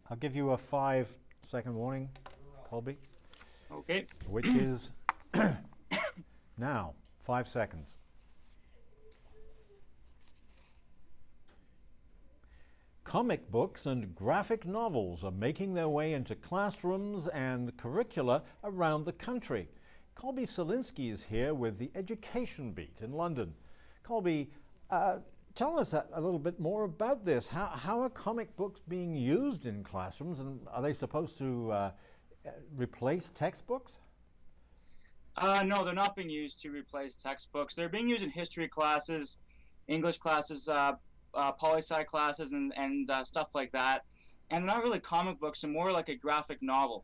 I'll give you a 5-second warning, Kolby, Okay. which is now 5 seconds. Comic books and graphic novels are making their way into classrooms and curricula around the country. Kolby Solinsky is here with the Education Beat in London. Kolby, tell us a little bit more about this. How are comic books being used in classrooms, and are they supposed to replace textbooks? No, they're not being used to replace textbooks. They're being used in history classes, English classes, poli-sci classes, and stuff like that. And they're not really comic books, they're more like a graphic novel.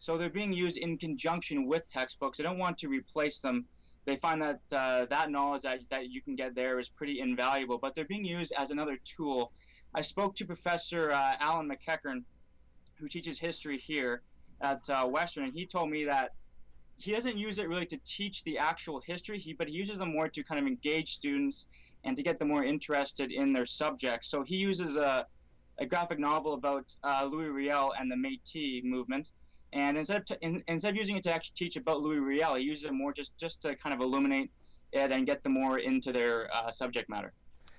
So they're being used in conjunction with textbooks. They don't want to replace them. They find that that knowledge that you can get there is pretty invaluable, but they're being used as another tool. I spoke to Professor Alan McEachern, who teaches history here at Western, and he told me that he doesn't use it really to teach the actual history, but he uses them more to kind of engage students and to get them more interested in their subject. So he uses a graphic novel about Louis Riel and the Métis movement, and instead of using it to actually teach about Louis Riel, he uses it more just to kind of illuminate it and get them more into their subject matter.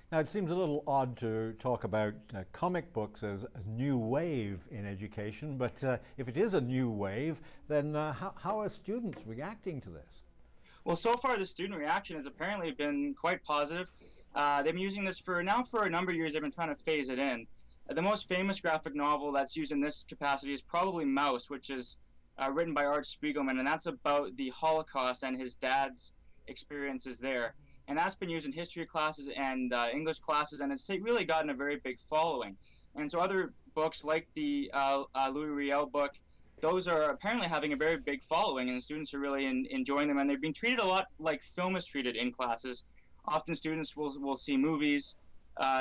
Now, it seems a little odd to talk about comic books as a new wave in education, but if it is a new wave, then how are students reacting to this? Well, so far the student reaction has apparently been quite positive. They've been using this for a number of years. They've been trying to phase it in. The most famous graphic novel that's used in this capacity is probably Mouse, which is written by Art Spiegelman, and that's about the Holocaust and his dad's experiences there. And that's been used in history classes and English classes, and it's really gotten a very big following. And so other books like the Louis Riel book, those are apparently having a very big following, and students are really enjoying them, and they've been treated a lot like film is treated in classes. Often students will see movies,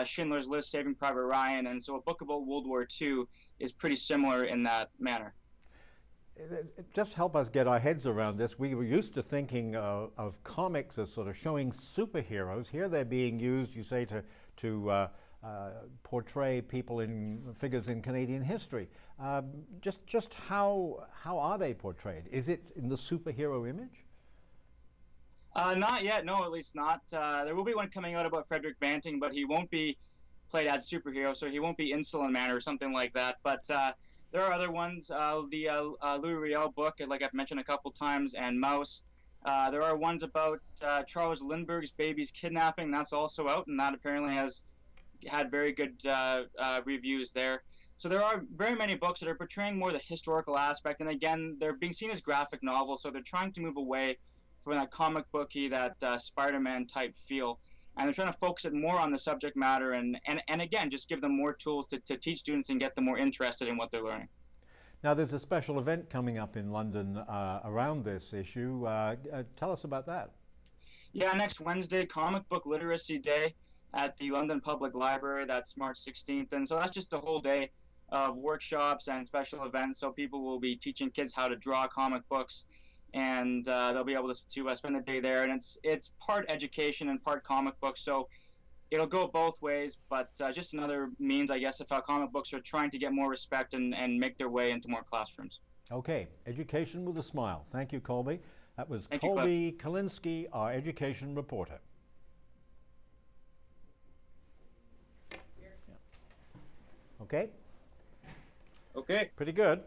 Schindler's List, Saving Private Ryan, and so a book about World War II is pretty similar in that manner. Just help us get our heads around this. We were used to thinking of comics as sort of showing superheroes. Here they're being used, you say, to portray figures in Canadian history. Just how are they portrayed? Is it in the superhero image? Not yet, no, at least not. There will be one coming out about Frederick Banting, but he won't be played as superhero, so he won't be Insulin Man or something like that. But there are other ones, the Louis Riel book, like I've mentioned a couple times, and Mouse. There are ones about Charles Lindbergh's Baby's Kidnapping. That's also out, and that apparently has had very good reviews there. So there are very many books that are portraying more the historical aspect, and again, they're being seen as graphic novels, so they're trying to move away from that comic booky, that Spider-Man type feel. And they're trying to focus it more on the subject matter and again, just give them more tools to teach students and get them more interested in what they're learning. Now, there's a special event coming up in London around this issue. Tell us about that. Yeah, next Wednesday, Comic Book Literacy Day at the London Public Library. That's March 16th. And so that's just a whole day of workshops and special events. So people will be teaching kids how to draw comic books, and they'll be able to spend the day there. And it's part education and part comic book, so it'll go both ways, but just another means, I guess, of how comic books are trying to get more respect and make their way into more classrooms. Okay, education with a smile. Thank you, Kolby. That was Thank Kolby Solinsky, our education reporter. Okay? Okay. Pretty good.